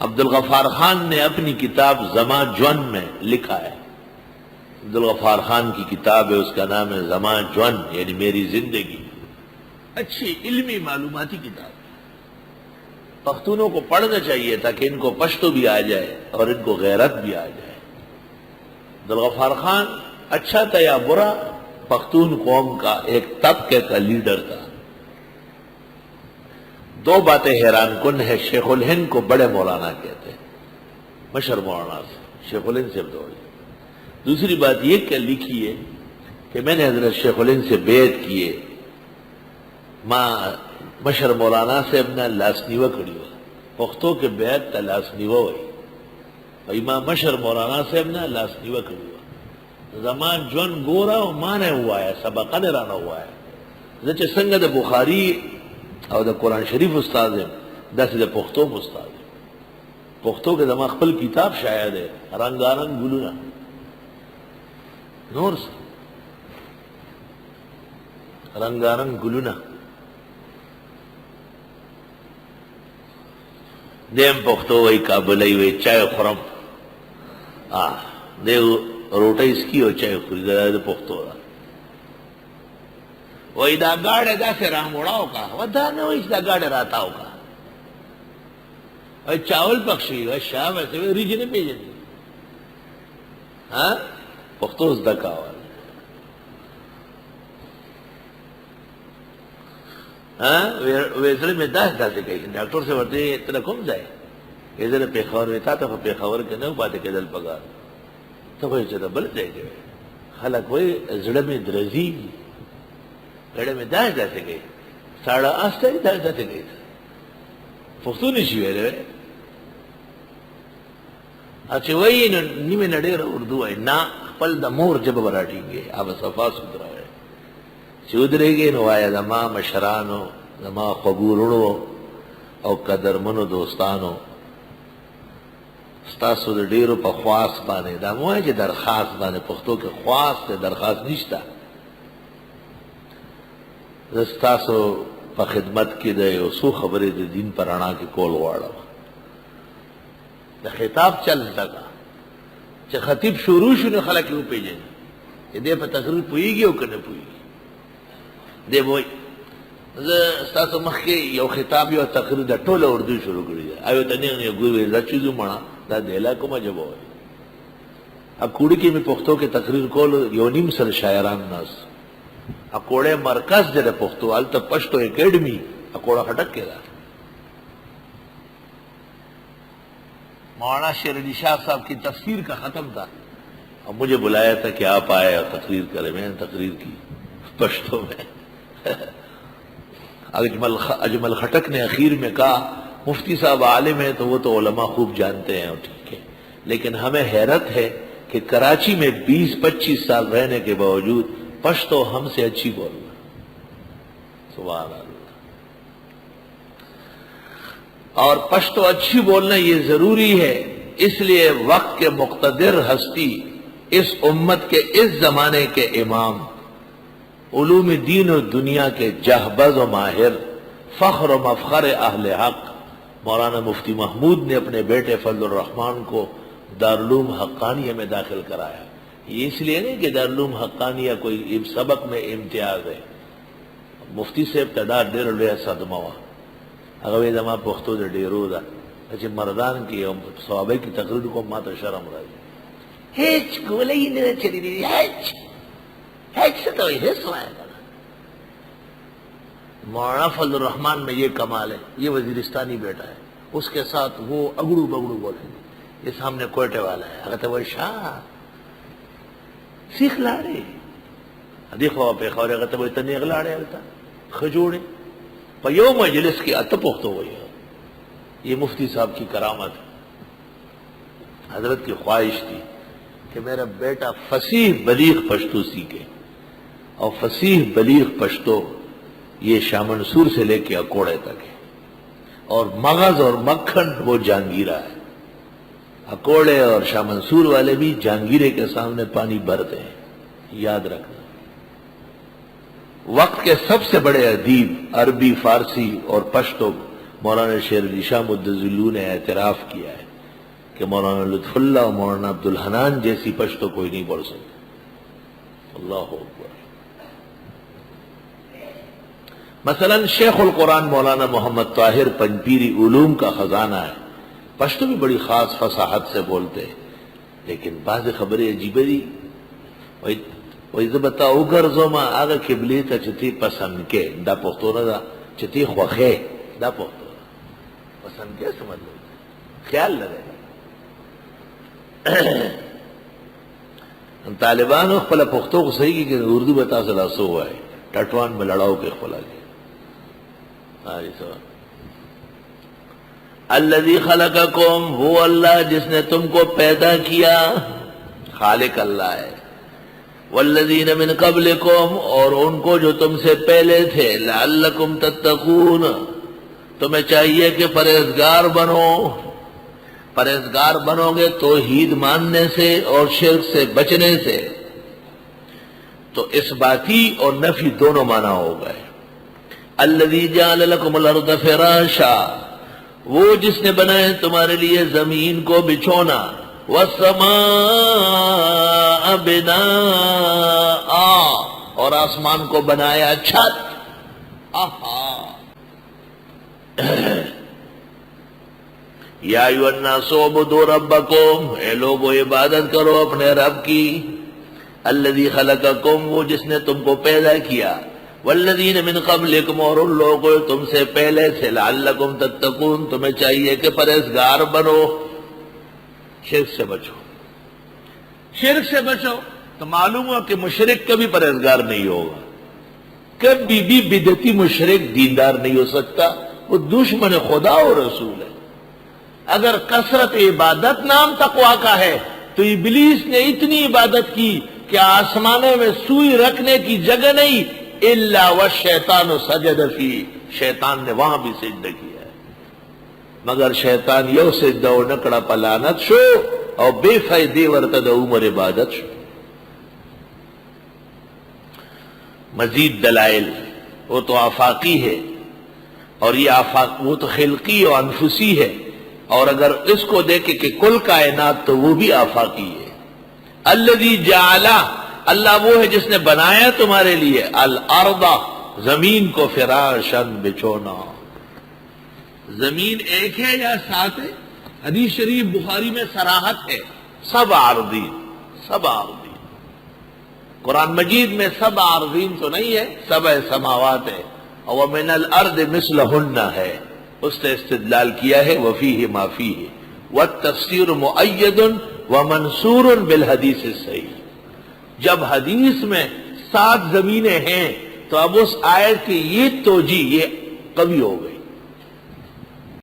عبدالغفار خان نے اپنی کتاب زماں جون میں لکھا ہے، عبدالغفار خان کی کتاب ہے، اس کا نام ہے زماں جون، یعنی میری زندگی، اچھی علمی معلوماتی کتاب ہے، پختونوں کو پڑھنا چاہیے تاکہ ان کو پشتو بھی آ جائے اور ان کو غیرت بھی آ جائے۔ عبدالغفار خان اچھا تھا یا برا، پختون قوم کا ایک طبقے کا لیڈر تھا۔ دو باتیں حیران کن ہے، شیخ الہند کو بڑے مولانا کہتے ہیں، مشر مولانا سے، شیخ الہند سے دوڑے۔ دوسری بات یہ کہ لکھی ہے کہ میں نے حضرت شیخ الہند سے بیعت کیے، ماں مشر مولانا سے اپنا لاسنیوہ کڑی ہوا، پختوں کے بیعت تا لاسنیوہ ہوئی، اور امام مشر مولانا سے اپنا لاسنیوہ کڑی ہوا۔ زمان جون گورا و مانے ہوا ہے، سبقہ نے رانا ہوا ہے، زچہ سنگہ دا بخاری اور دا قرآن شریف استاد ہے، دس دا پختوں استاد ہے۔ پختوں کے زمان خپل کتاب شاید ہے، رنگارنگ گلونا نور سے، رنگارنگ گلونا دیم پختو وی کابلی وی چائے خورم، دے روٹی اس کی ہو چائے خوری دا پختو دا وی دا گاڑے دا سے رام اڑاو کا و دا نویش دا گاڑے راتاو کا وی چاول پکشی وی شاہ ویسے وی ریجی نے پیجنی پختو اس دا کاوال ویزر میں دا سے کہی ڈاکٹر سے ورتے اتنا کم جائے ویزر پیخور ویتا تا پیخور کے نو پاتے کے دل پگار تو وی چاہتا بل جائے جو خلق وی زڑا میں درزی گڑے میں دا سے گئی ساڑا آستا ہی دا سے گئی پختو نشی ویلے اچھا وی نیمے نڑیر اردو ہے نا پل دا مور جب براٹیں گے اب صفا سترا ہے چودرے گے نو آیا دا ما مشرانو دا ما قبورنو او قدرمنو دوستانو ستاسو دا دیرو پا خواست بانے دا موائے جے درخواست بانے پختو کے خواست درخواست نشتا ستاسو پا خدمت کی دے او سو خبری دے دین پر انا کی کول وارا دا خطاب چل لگا چا خطیب شروع شنو خلق یوں پی جائیں کہ دے پا تقریر پوئی گی او کنے پوئی گی دے بوئی ستاسو مخی یو خطاب یو تقریر دا ٹول اردو شروع کری جائے آئیو تا نیغ نیغ گوئی دا چیزو مانا دا دیلا کما جب ہوئی اب کوڑی کی میں پختو کے تقریر کولو یو نیم سر شاعران ناس اکوڑے مرکز دے پختو آلتا پشتو اکیڈمی اکوڑا خٹک کے دا مولانا شیر علی شاہ صاحب کی تفسیر کا ختم تھا اور مجھے بلایا تھا کہ آپ آئے اور تقریر کرے، میں نے تقریر کی پشتو میں اجمل خٹک نے اخیر میں کہا مفتی صاحب عالم ہیں تو وہ تو علماء خوب جانتے ہیں ٹھیک ہے، لیکن ہمیں حیرت ہے کہ کراچی میں 20-25 سال رہنے کے باوجود پشتو ہم سے اچھی بول رہا، سبحان اللہ۔ اور پشتو اچھی بولنا یہ ضروری ہے، اس لیے وقت کے مقتدر ہستی، اس امت کے اس زمانے کے امام، علوم دین و دنیا کے جہبذ و ماہر، فخر و مفخر اہل حق مولانا مفتی محمود نے اپنے بیٹے فضل الرحمان کو دارالعلوم حقانیہ میں داخل کرایا۔ یہ اس لیے نہیں کہ دارالعلوم حقانیہ کوئی سبق میں امتیاز ہے، مفتی سے ابتدا ڈیر لیا صدمہ ہوا اگر زمان پختو دے ڈیرو دا اچھے مردان کی صحابہ کی تقریر کو ماتا شرم رہی ہیچ گولئی نہیں چلی دی ہیچ سے تو ہی سوائے گا۔ مولانا فضل الرحمان میں یہ کمال ہے، یہ وزیرستانی بیٹا ہے، اس کے ساتھ وہ اگڑو بگڑو بولے یہ سامنے کوئٹے والا ہے اگر تو وہ شاہ سیکھ لاڑے دیکھو پہ خورے اگر تو وہ اتنی اغلاڑے ہوتا خجوڑے پا یو مجلس کی اتپوختو ہوئی ہے۔ یہ مفتی صاحب کی کرامت ہے، حضرت کی خواہش تھی کہ میرا بیٹا فصیح بلیغ پشتو سیکھے، اور فصیح بلیغ پشتو یہ شاہ منصور سے لے کے اکوڑے تک ہے، اور مغز اور مکھن وہ جہانگیرہ ہے۔ اکوڑے اور شاہ منصور والے بھی جہانگیرے کے سامنے پانی بھرتے ہیں، یاد رکھنا۔ وقت کے سب سے بڑے ادیب عربی، فارسی اور پشتو مولانا شیر علی شاہ مدظلو نے اعتراف کیا ہے کہ مولانا لطف اللہ اور مولانا عبد الحنان جیسی پشتو کوئی نہیں پڑھ سکتا. اللہ اکبر. مثلا شیخ القرآن مولانا محمد طاہر پنجپیری علوم کا خزانہ ہے. پشتو بھی بڑی خاص فصاحت سے بولتے ہیں، لیکن بعض خبریں عجیب دی. ویسے بتاؤ گرزو ما آگا قبلی تا چتی پسند کے دا پختو دا چتی خوخے دا پختو پسند کے سمجھ لو، خیال لگے. طالبان خپل پختو کو صحیح کی کہ اردو بتا سلا سو ہوا ہے ٹٹوان میں لڑاؤ کے خلا گیا. الذی خلقکم، وہ اللہ جس نے تم کو پیدا کیا، خالق اللہ ہے. والذین من قبلکم، اور ان کو جو تم سے پہلے تھے. لعلکم تتقون، تمہیں چاہیے کہ پرہیزگار بنو. پرہیزگار بنو گے توحید ماننے سے اور شرک سے بچنے سے. تو اس باتی اور نفی دونوں معنی ہو گئے. الذی جعل لکم الارض فراشا، وہ جس نے بنائے تمہارے لیے زمین کو بچھونا. والسماء بناء، اور آسمان کو بنایا چھت. یا ایھا الناس اعبدوا ربکم، اے لوگو عبادت کرو اپنے رب کی. الذی خلقکم، وہ جس نے تم کو پیدا کیا. والذین من قبلکم، اور ان لوگوں تم سے پہلے سے. لعلکم تتقون، تمہیں چاہیے کہ پرہیزگار بنو. شرک سے بچو، شرک سے بچو. تو معلوم ہوا کہ مشرک کبھی پرہیزگار نہیں ہوگا، کبھی بھی بدعتی مشرک دیندار نہیں ہو سکتا. وہ دشمن خدا و رسول ہے. اگر کثرت عبادت نام تقویٰ کا ہے تو ابلیس نے اتنی عبادت کی کہ آسمانوں میں سوئی رکھنے کی جگہ نہیں. الا والشیطان سجد فی، شیطان نے وہاں بھی سجدہ کیا ہے، مگر شیطان یو سجدہ و نکڑا پلانت شو اور بے فائدے ورتد عمر عبادت شو. مزید دلائل، وہ تو آفاقی ہے، اور یہ آفاق وہ تو خلقی اور انفسی ہے. اور اگر اس کو دیکھے کہ کل کائنات تو وہ بھی آفاقی ہے. الذی جعل، اللہ وہ ہے جس نے بنایا تمہارے لیے. الارض، زمین کو. فراشن، بچھونا. زمین ایک ہے یا سات ہے؟ حدیث شریف بخاری میں صراحت ہے، سب عارضین، سب عارضین. قرآن مجید میں سب عارضین تو نہیں ہے، سبع سماوات ہے. اور من الارض مثلہن ہے، اس نے استدلال کیا ہے. وفیہ ما فیہ والتفسیر مؤید ومنصور بالحدیث الصحیح. جب حدیث میں 7 زمینیں ہیں تو اب اس آیت کی یہ توجیہ یہ قوی ہو گئی.